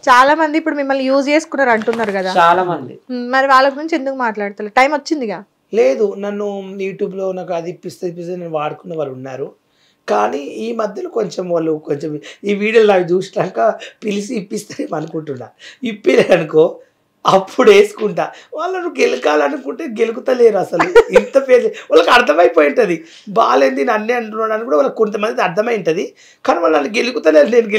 చాలా మంది ఇప్పుడు మిమ్మల్ని యూజ్ చేసుకున్నారు అంటున్నారు కదా, చాలా మంది. మరి వాళ్ళ గురించి ఎందుకు మాట్లాడతారు? టైం వచ్చిందిగా. లేదు, నన్ను యూట్యూబ్లో నాకు అది ఇప్పిస్తే నేను వాడుకున్న వాళ్ళు ఉన్నారు. కానీ ఈ మధ్యలో కొంచెం వాళ్ళు కొంచెం ఈ వీడియోలు నాకు చూసినాక పిలిచి ఇప్పిస్తారేమో అనుకుంటున్నా. ఇప్పిలేనుకో అప్పుడు వేసుకుంటా. వాళ్ళను గెలకాలనుకుంటే గెలుకుతలేరు అసలు. ఇంత పేరు వాళ్ళకి అర్థమైపోయి ఉంటుంది. బాగాలేంది నన్నే అంటున్నాడు అని కూడా వాళ్ళకి కొంతమంది అర్థమై ఉంటుంది. కానీ వాళ్ళు నన్ను గెలుకుతలేరు. నేను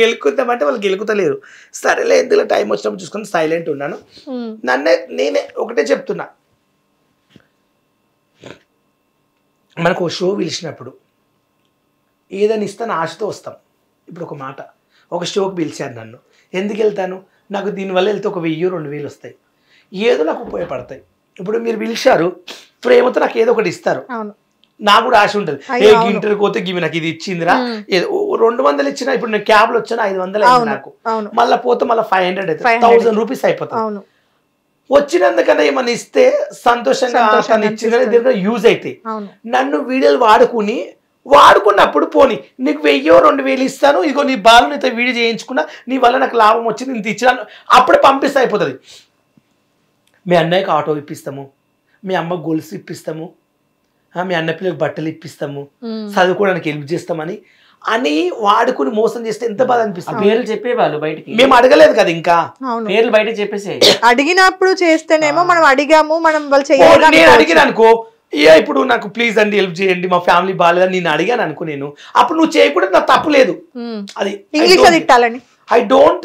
గెలుకుతామంటే వాళ్ళు గెలుకుతలేరు. సరేలే, ఎందులో టైం వచ్చినప్పుడు చూసుకొని సైలెంట్ ఉన్నాను. నేనే ఒకటే చెప్తున్నా, మనకు ఒక షో పిలిచినప్పుడు ఏదైనా ఇస్తాను ఆశతో వస్తాం. ఇప్పుడు ఒక మాట, ఒక షోకి పిలిచారు నన్ను, ఎందుకు వెళ్తాను? నాకు దీనివల్ల వెళ్తే ఒక 1000-2000 వస్తాయి, ఏదో నాకు ఉపయోగపడతాయి. ఇప్పుడు మీరు పిలిచారు, ప్రేమతో నాకు ఏదో ఒకటి ఇస్తారు, నాకు కూడా ఆశ ఉంటుంది. ఏ ఇంటర్కి పోతే గివి నాకు ఇది ఇచ్చిందిరా, 200 ఇచ్చినా, ఇప్పుడు నేను క్యాబ్లో వచ్చాను 500 అయింది నాకు, మళ్ళీ పోతే మళ్ళీ 500 అవుతుంది, 1000 రూపీస్ అయిపోతుంది. వచ్చినందుకన్నా ఏమన్నా ఇస్తే సంతోషంగా ఇచ్చిందని యూజ్ అవుతాయి. నన్ను వీడియోలు వాడుకున్నప్పుడు పోనీ నీకు 1000-2000 ఇస్తాను, ఇదిగో నీ బాలు నీతో వీడియో చేయించుకున్నా, నీ వల్ల నాకు లాభం వచ్చింది, ఇంత ఇచ్చినాను, అప్పుడే పంపిస్తే అయిపోతుంది. మీ అన్నయ్యకి ఆటో ఇప్పిస్తాము, మీ అమ్మ గొలుసు ఇప్పిస్తాము, మీ అన్న పిల్లలకు బట్టలు ఇప్పిస్తాము, చదువుకోవడానికి హెల్ప్ చేస్తామని అని వాడుకుని మోసం చేస్తే ఎంత బాధ అనిపిస్తుంది. పేర్లు చెప్పేవాళ్ళు బయటికి, మేము అడగలేదు కదా, ఇంకా పేర్లు బయట చెప్పేసి అడిగినప్పుడు చేస్తేనేమో మనం అడిగాము, మనం వాళ్ళు చేయాలి. నేను అడిగిన అనుకో, ఇప్పుడు నాకు ప్లీజ్ అండి హెల్ప్ చేయండి, మా ఫ్యామిలీ బాగాలేదని నేను అడిగాను అనుకో, నేను అప్పుడు నువ్వు చేయకూడదు, నాకు తప్పు లేదు. అది ఇంగ్లీష్ లో తిట్టాలని I don't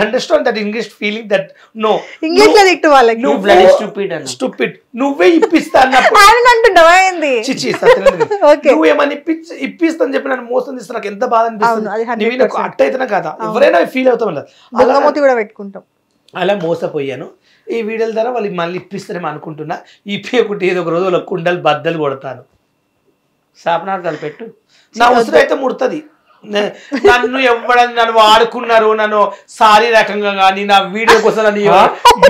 understand that English feeling that no. English లో తిట్టు వాళ్ళకి. నువ్వు bloody stupid అన్న. Stupid. నువ్వే ఇప్పిస్తా అన్నప్పుడు. ఆయన అంటుండవా ఏంది? చిచి సత్యనారాయణ. నువ్వు ఏమని ఇప్పిస్తాను చెప్పి నన్ను మోసం చేస్తే నాకు ఎంత బాధ అనిపిస్తుంది. నువ్వు నాకు అట్టయితేనే కదా, ఎవరైనా ఫీల్ అవుతాం అలా. బొంగమూతి కూడా పెట్టుకుంటాం. అలా మోసపోయాను. ఈ వీడియోల ద్వారా వాళ్ళు మళ్ళీ ఇప్పిస్తారేమో అనుకుంటున్నా. ఇప్పియకుంటే ఏదో ఒక రోజు వాళ్ళ కుండలు బద్దలు కొడతాను. శాపనార్థాలు పెట్టు, నా ఉసురు అయితే ముడుతుంది. నన్ను ఎవడని నన్ను వాడుకున్నారు, నన్ను శారీరకంగా కానీ నా వీడియో కోసం నన్ను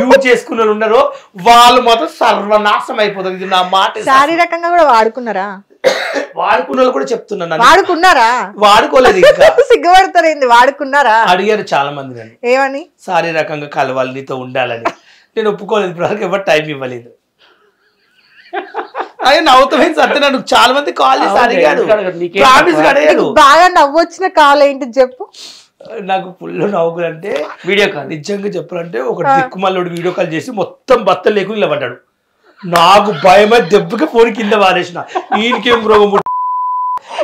యూజ్ చేసుకున్న వాళ్ళు ఉన్నారో వాళ్ళు మాత్రం సర్వనాశనం అయిపోతుంది. ఇది నా మాట. శారీరకంగా కూడా వాడుకున్నారా? వాడుకున్న వాళ్ళు కూడా చెప్తున్నాను. వాడుకున్నారా? వాడుకోలేదు, ఇంకా సిగ్గుపడతారు ఏంది? వాడుకున్నారా? అడిగారు చాలా మంది నన్ను, ఏమని శారీరకంగా కలవాలి, నీతో ఉండాలని. నేను ఒప్పుకోలేదు, ఇప్పుడు ఎవరు టైం ఇవ్వలేదు. అయ్యో నవ్వుతామేం సత్య, నన్ను చాలా మంది కాల్ చేసి అడిగారు, బాగా నవ్వొచ్చిన కాల్ ఏంటి చెప్పు. నాకు ఫుల్ నవ్వుకులు అంటే వీడియో కాల్, నిజంగా చెప్పాలంటే ఒక దిక్కుమల్లుడు వీడియో కాల్ చేసి మొత్తం బత్తలు లేకుండా ఇలా పడ్డాడు. నాకు భయమై దెబ్బకి ఫోన్ కింద వారేసిన, ఈయనకేం రోగం.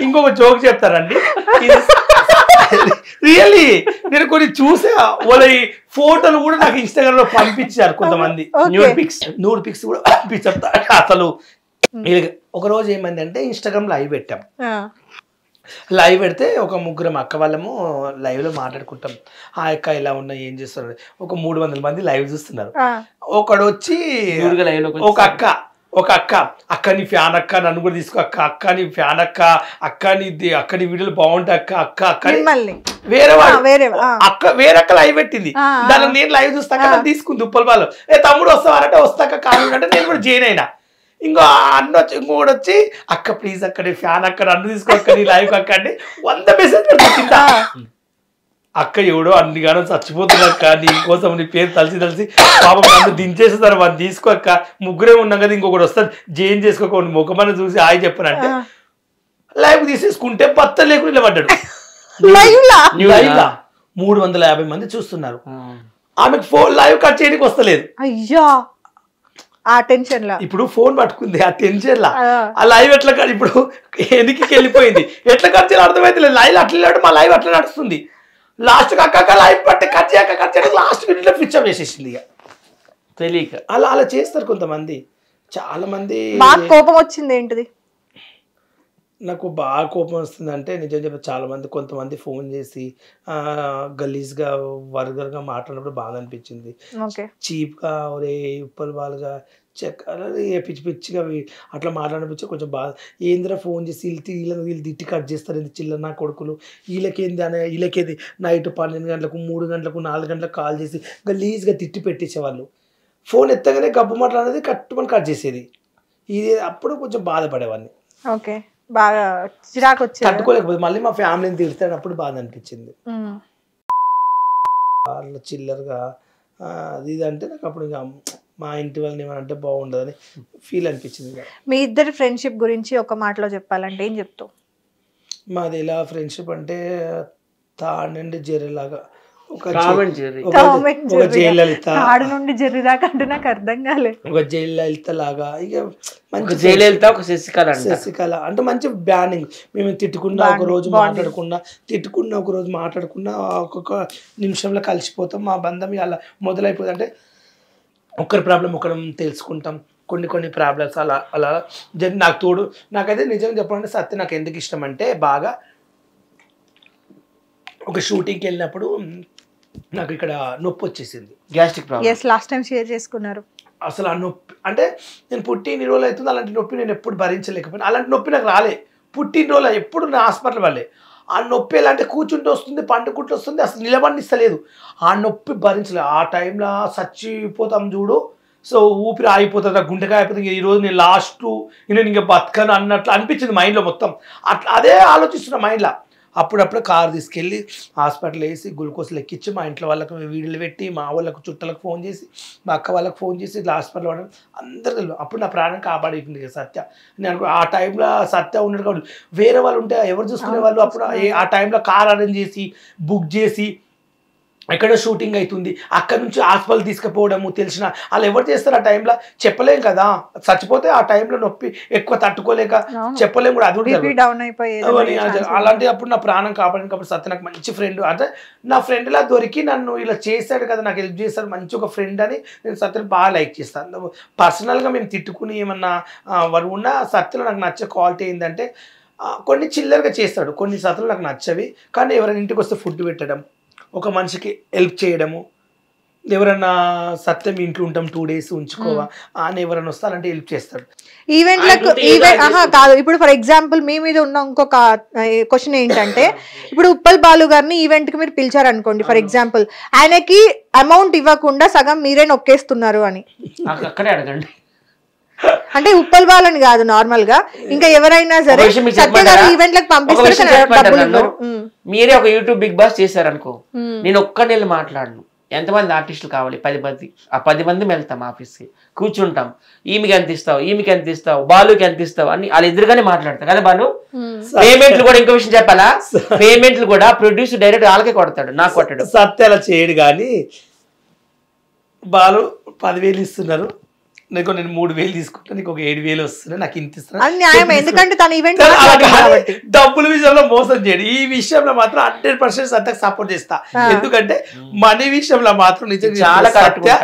ఇంకొక జోక్ చెప్తారండి, రియల్లీ నేను కొన్ని చూసా, వాళ్ళ ఫోటోలు కూడా నాకు ఇన్స్టాగ్రామ్ లో పంపించారు కొంతమంది, న్యూడ్ పిక్స్ కూడా పంపించారు. అసలు ఒక రోజు ఏమైందంటే ఇన్స్టాగ్రామ్ లైవ్ పెట్టాం. లైవ్ పెడితే ఒక ముగ్గురం అక్క వాళ్ళము లైవ్ లో మాట్లాడుకుంటాం. ఆ అక్క ఇలా ఉన్నా, ఏం చేస్తున్నారు, ఒక 300 మంది లైవ్ చూస్తున్నారు. ఒకడు వచ్చి ఒక అక్క నీ ఫ్యాన్ అక్క, నన్ను కూడా తీసుకో అక్క నీ ఫ్యాన్ అక్క నీ వీడియోలు బాగుంటాయి అక్క వేరే అక్క లైవ్ పెట్టింది. దాన్ని నేను లైవ్ చూస్తాక తీసుకుంది ఉప్పల్ బాలు, తమ్ముడు వస్తావారంటే వస్తాక కాదు అంటే నేను కూడా జాయిన్ అయినా. ఇంకోటి వచ్చి అక్క ప్లీజ్ అక్క నీ ఫ్యాన్ అక్క, నన్ను తీసుకో అక్క నీ లైవ్ అక్క అంటే 100 మెసేజ్ పెట్టిందా. అక్క ఎవడో అన్నిగానో చచ్చిపోతున్నా, నీకోసం నీ పేరు తలిసి పాపం నన్ను దించేస్తారు, వాళ్ళు తీసుకోక్క, ముగ్గురే ఉన్నాం కదా, ఇంకొకటి వస్తుంది జైన్ చేసుకోక ముఖమని చూసి హాయ్ చెప్పనంటే లైవ్ తీసేసుకుంటే బత్త లేకుండా నిలబడ్డాడు. లైవ్ లా 350 మంది చూస్తున్నారు. ఆమెకు ఫోన్ లైవ్ కట్ చేయడానికి వస్తలేదు. అయ్యా ఆ టెన్షన్ లా ఇప్పుడు ఫోన్ పట్టుకుంది, ఆ టెన్షన్ లా ఆ లైవ్ ఎట్లా ఇప్పుడు ఎనికి వెళ్ళిపోయింది, ఎట్లా కట్ చేయాలి అర్థమైతే లైవ్ అట్లా మా లైవ్ అట్లా నడుస్తుంది. లాస్ట్ అక్క లైవ్ పట్టి కట్ చేయక లాస్ట్ మినిట్ లో స్విచ్ ఆఫ్ చేసేసింది. ఇక తెలియక అలా చేస్తారు కొంతమంది, చాలా మంది. బాగా కోపం వచ్చింది ఏంటిది? నాకు బాగా కోపం వస్తుంది అంటే నిజం చెప్పి చాలా మంది కొంతమంది ఫోన్ చేసి గలీజ్గా వర్గర్గా మాట్లాడినప్పుడు బాగా అనిపించింది. చీప్గా ఒరే ఉప్పల్ బాలుగా పిచ్చి పిచ్చిగా అట్లా మాట్లాడిపించి కొంచెం బాగా, ఏందిరా ఫోన్ చేసి వీళ్ళు తిట్టి కట్ చేస్తారు, ఏంది చిల్లర నా కొడుకులు, వీళ్ళకేది నైట్ 12 గంటలకు 3 గంటలకు 4 గంటలకు కాల్ చేసి గలీజ్గా తిట్టి పెట్టేసేవాళ్ళు. ఫోన్ ఎత్తగానే గబ్బు మాట్లాడేది కట్టుమని కట్ చేసేది. ఇది అప్పుడు కొంచెం బాధపడేవాడిని. ఓకే, బాగా చిరాకు వచ్చి తట్టుకోలేకపోతే మళ్ళీ మా ఫ్యామిలీని తిడతాడు, అప్పుడు బాధ అనిపించింది. వాళ్ళ చిల్లరగా అది ఇది అంటే నాకు అప్పుడు ఇక మా ఇంటి వాళ్ళని ఏమనంటే బాగుండదని ఫీల్ అనిపించింది. ఇక మీ ఇద్దరి ఫ్రెండ్షిప్ గురించి ఒక మాటలో చెప్పాలంటే ఏం చెప్తావు? మాది ఎలా ఫ్రెండ్షిప్ అంటే తాడండి జెర్రీలాగా. ఒక జయలలిత, ఆడు నుండి జెర్రీ దాకా అంటే నాకు అర్థం కాలేదు. ఒక జయలలిత లాగా, ఇక మంచి జయలలిత, ఒక శశికళ అంటే మంచి బ్యానింగ్. మేము తిట్టుకున్నా ఒక రోజు మాట్లాడుకున్నా ఒక్కొక్క నిమిషంలో కలిసిపోతాం. మా బంధం అలా మొదలైపోతుంది. అంటే ఒకరి ప్రాబ్లం ఒకరం తెలుసుకుంటాం. కొన్ని ప్రాబ్లమ్స్ అలా అలా నాకు తోడు. నాకైతే నిజంగా చెప్పాలంటే సత్య నాకు ఎందుకు ఇష్టం అంటే, బాగా ఒక షూటింగ్కి వెళ్ళినప్పుడు నాకు ఇక్కడ నొప్పి వచ్చేసింది, gastric problem. Last time share చేసుకున్నారు. అసలు ఆ నొప్పి అంటే నేను పుట్టిన రోజులు అవుతుంది, అలాంటి నొప్పి నేను ఎప్పుడు భరించలేకపోయినా. అలాంటి నొప్పి నాకు రాలే పుట్టినరోజు, ఎప్పుడు నా హాస్పిటల్ వాళ్ళే. ఆ నొప్పి ఎలా అంటే కూర్చుంటూ వస్తుంది, పండుకుంటూ వస్తుంది, అసలు నిలబడిస్తలేదు. ఆ నొప్పి భరించలేదు. ఆ టైంలో చచ్చిపోతాం చూడు. సో ఊపిరి ఆగిపోతుంది, గుండెకాయ అయిపోతుంది. ఈరోజు నేను లాస్ట్, నేను ఇంకా బతకను అన్నట్లు అనిపించింది మైండ్లో మొత్తం. అట్లా అదే ఆలోచిస్తున్నా మైండ్లో. అప్పుడప్పుడు కారు తీసుకెళ్ళి హాస్పిటల్ వేసి గ్లూకోజ్ ఎక్కించి మా ఇంట్లో వాళ్ళకి వీడియోలు పెట్టి, మా వాళ్ళకు చుట్టాలకు ఫోన్ చేసి, మా అక్క వాళ్ళకి ఫోన్ చేసి ఇట్లా హాస్పిటల్ వాడడం అందరు తెలియదు. అప్పుడు నా ప్రాణం కాపాడేసింది కదా సత్య. నేను ఆ టైంలో సత్య ఉన్నాడు కాబట్టి వేరే వాళ్ళు ఉంటే ఎవరు చూసుకునే వాళ్ళు. అప్పుడు ఆ టైంలో కార్ అరేంజ్ చేసి బుక్ చేసి ఎక్కడో షూటింగ్ అవుతుంది, అక్కడ నుంచి హాస్పిటల్ తీసుకుపోవడము తెలిసిన వాళ్ళు ఎవరు చేస్తారు ఆ టైంలో చెప్పలేం కదా. చచ్చిపోతే ఆ టైంలో నొప్పి ఎక్కువ తట్టుకోలేక చెప్పలేం కూడా. అది అలాంటి అప్పుడు నా ప్రాణం కాపాడింది కాబట్టి సత్య నాకు మంచి ఫ్రెండ్. అంటే నా ఫ్రెండ్లా దొరికి నన్ను ఇలా చేశాడు కదా, నాకు హెల్ప్ చేస్తాడు, మంచి ఒక ఫ్రెండ్ అని నేను సత్యని బాగా లైక్ చేస్తాను. పర్సనల్గా మేము తిట్టుకుని ఏమన్నా వాడు ఉన్న సత్యలో నాకు నచ్చే క్వాలిటీ ఏంటంటే, కొన్ని చిల్లరగా చేస్తాడు, కొన్ని సత్యలు నాకు నచ్చవి. కానీ ఎవరైనా ఇంటికి వస్తే ఫుడ్ పెట్టడం, ఒక మనిషికి హెల్ప్ చేయడము, ఎవరన్నా సత్యం ఇంట్లో ఉంటాం 2 days ఉంచుకోవా అని ఎవరైనా వస్తారంటే హెల్ప్ చేస్తాడు. ఈవెంట్లకు కాదు. ఇప్పుడు ఫర్ ఎగ్జాంపుల్ మీ మీద ఉన్న ఇంకొక క్వశ్చన్ ఏంటంటే, ఇప్పుడు ఉప్పల్ బాలు గారిని ఈవెంట్ కి మీరు పిలిచారు అనుకోండి, ఫర్ ఎగ్జాంపుల్ ఆయనకి అమౌంట్ ఇవ్వకుండా సగం మీరే నొక్కేస్తున్నారు అని అక్కడే అడగండి. అంటే ఉప్పల్ బాలని కాదు, నార్మల్ గా ఇంకా ఎవరైనా సరే ఈవెంట్లకు పంపిస్తారు. మీరే ఒక యూట్యూబ్ బిగ్ బాస్ చేశారనుకో, నేను ఒక్కడెళ్ళి మాట్లాడను. ఎంతమంది ఆర్టిస్టులు కావాలి? 10 మంది. ఆ 10 మంది వెళ్తాం ఆఫీస్కి, కూర్చుంటాం. ఈమెకి ఎంత ఇస్తావు, ఈమెకి ఎంత ఇస్తావు, బాలుకి ఎంత ఇస్తావు అని వాళ్ళు ఎదురుగానే మాట్లాడతారు కదా. బాలు పేమెంట్లు కూడా ఇంకో విషయం చెప్పాలా, పేమెంట్లు కూడా ప్రొడ్యూసర్ డైరెక్ట్ వాళ్ళకే కొడతాడు, నాకు కొట్టాడు. సత్య అలా చేయడు. కానీ బాలు 10,000 ఇస్తున్నారు, నీకు నేను 3,000 తీసుకుంటా, నీకు ఒక 7,000 వస్తున్నాయి, నాకు ఇంత ఇస్తున్నా. ఎందుకంటే తన ఈవెంట్ డబ్బుల విషయంలో మోసం చేయడు. ఈ విషయంలో మాత్రం 100% సత్యకు సపోర్ట్ చేస్తా. ఎందుకంటే మనీ విషయంలో మాత్రం నిజంగా చాలా సత్య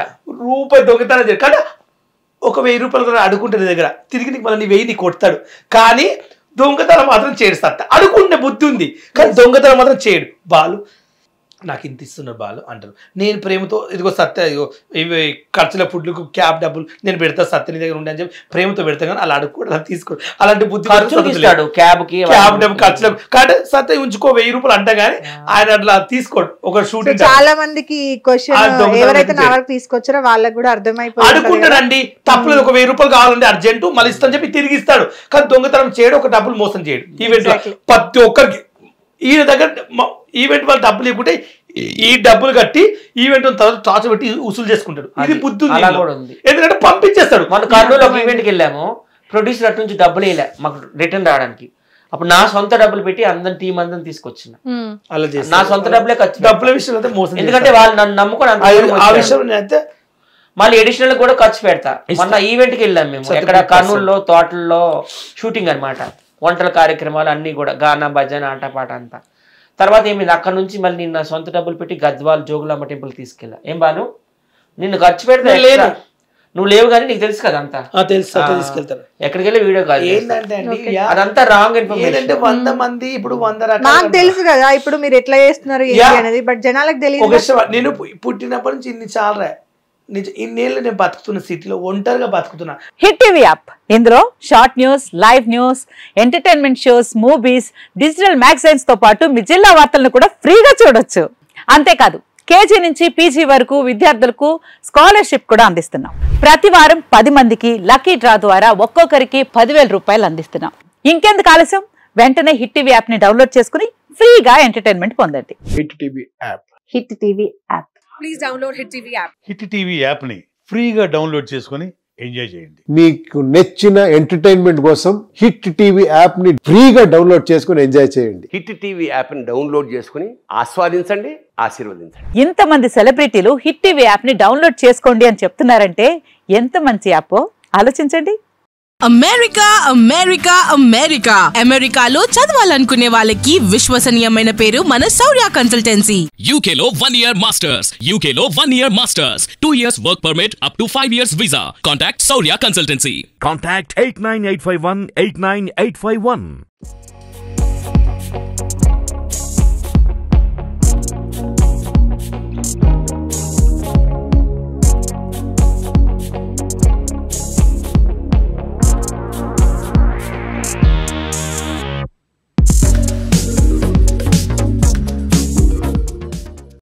రూపాయి దొంగతనం చేయడు. కానీ ఒక 1,000 రూపాయలు కూడా అడుగుంటే దగ్గర తిరిగి నీకు మళ్ళీ 1,000 నీకు కొడతాడు. కానీ దొంగతనం మాత్రం చేయడు సత్య. అడుగుంటే బుద్ధి ఉంది కానీ దొంగతనం మాత్రం చేయడు. బాలు నాకు ఇంత ఇస్తున్నారు బాలు అంటారు. నేను ప్రేమతో ఇదిగో సత్య, ఇదిగో ఇవి ఖర్చుల ఫుడ్లకు క్యాబ్ డబ్బులు నేను పెడతా, సత్య నీ దగ్గర ఉండే అని చెప్పి ప్రేమతో పెడతాను. కానీ అలా అడుక్కోడు, అలా తీసుకోడు. అలాంటి బుద్ధి క్యాబ్ డబ్బు ఖర్చులకు కాబట్టి సత్య ఉంచుకో 1,000 రూపాయలు అంట. కానీ ఆయన అట్లా తీసుకోడు. ఒక షూటింగ్ చాలా మందికి ఎవరైతే నా వరకు తీసుకొచ్చారో వాళ్ళకి కూడా అర్థమైపోయింది. అడుకుంటాడండి, తప్పులేదు. ఒక 1,000 రూపాయలు కావాలంటే అర్జెంటు మళ్ళీ ఇస్తాను చెప్పి తిరిగి ఇస్తాడు. కానీ దొంగతనం చేయడు, ఒక డబ్బులు మోసం చేయడు. ఈవెంట్ ప్రతి ఒక్కరికి ఈయన దగ్గర ఈవెంట్ వాళ్ళు డబ్బులు ఇవ్వకుంటే ఈ డబ్బులు కట్టి ఈవెంట్ టార్చ్ పెట్టి వసూలు చేసుకుంటాడు. ఇది బుద్ధి ఉంది, ఎందుకంటే పంపించేస్తాడు. మన కర్నూలు ఒక ఈవెంట్కి వెళ్ళాము, ప్రొడ్యూసర్ అటు నుంచి డబ్బులు వేయలే మాకు రిటర్న్ రావడానికి. అప్పుడు నా సొంత డబ్బులు పెట్టి అందరి టీం అందరిని తీసుకొచ్చిన. అలా నా సొంత డబ్బులే ఖర్చు, డబ్బుల విషయంలో అయితే మోసం. ఎందుకంటే వాళ్ళు నన్ను నమ్ముకొని ఆ విషయం అయితే మళ్ళీ అడిషనల్ కూడా ఖర్చు పెడతా. మొన్న ఈవెంట్కి వెళ్ళాం మేము, ఎక్కడ కర్నూలులో తోటల్లో షూటింగ్ అనమాట. వంటల కార్యక్రమాలు అన్ని కూడా, గానా భజన ఆటపాట అంతా. తర్వాత ఏమైంది, అక్కడ నుంచి మళ్ళీ నిన్న సొంత డబ్బులు పెట్టి గద్వాల్ జోగులాంబ టెంపుల్ తీసుకెళ్ళా. ఏం బాను నిన్ను ఖర్చు పెడితే లేదు, నువ్వు లేవు కానీ నీకు తెలుసు కదా అంతా. తీసుకెళ్తారు ఎక్కడికి వెళ్ళి వీడియో కాల్. ఏంటంటే అదంతా రాంగ్ ఇన్ఫర్మేషన్. 100 మంది ఇప్పుడు 100 రకాల నాకు తెలుసు కదా ఇప్పుడు మీరు ఎట్లా చేస్తున్నారు అనేది, బట్ జనాలకు తెలియదు. నేను పుట్టినప్పటి నుంచి ఇన్ని చాలా ఇన్నేళ్ళు నేను బతుకుతున్న సిటీలో ఒంటరిగా బతుకుతున్నా. హిట్ టీవీ యాప్, ఇందులో short news, live news, entertainment shows, movies, digital magazines తో పాటు మీ జిల్లా వార్తలను కూడా ఫ్రీగా చూడొచ్చు. అంతేకాదు కేజీ నుంచి పీజీ వరకు విద్యార్థులకు స్కాలర్షిప్ కూడా అందిస్తున్నాం. ప్రతి వారం 10 మందికి లక్కీ డ్రా ద్వారా ఒక్కొక్కరికి 10,000 రూపాయలు అందిస్తున్నాం. ఇంకెందుకు ఆలస్యం, వెంటనే హిట్ టీవీ యాప్ ని డౌన్లోడ్ చేసుకుని ఫ్రీగా ఎంటర్టైన్మెంట్ పొందండి. Hit TV app hit TV app. Hit TV యాప్ని ఫ్రీగా డౌన్లోడ్ చేసుకొని ఎంజాయ్ చేయండి. మీకు నచ్చిన ఎంటర్టైన్మెంట్ కోసం హిట్ టీవీ యాప్ని ఫ్రీగా డౌన్లోడ్ చేసుకొని ఎంజాయ్ చేయండి. హిట్ టీవీ యాప్ని డౌన్లోడ్ చేసుకుని ఆస్వాదించండి, ఆశీర్వదించండి. ఇంతమంది సెలబ్రిటీలు హిట్ టీవీ యాప్ ని డౌన్లోడ్ చేసుకోండి అని చెప్తున్నారంటే ఎంత మంచి యాప్ ఆలోచించండి. అమెరికా అమెరికా అమెరికా అమెరికాలో చదవాలనుకునే వాళ్ళకి విశ్వసనీయమైన పేరు మన శౌర్య కన్సల్టెన్సీ. UK లో 1 year masters, UK లో 1 year masters, 2 years work permit up to 5 years visa. Contact Saurya Consultancy. Contact 89851 89851.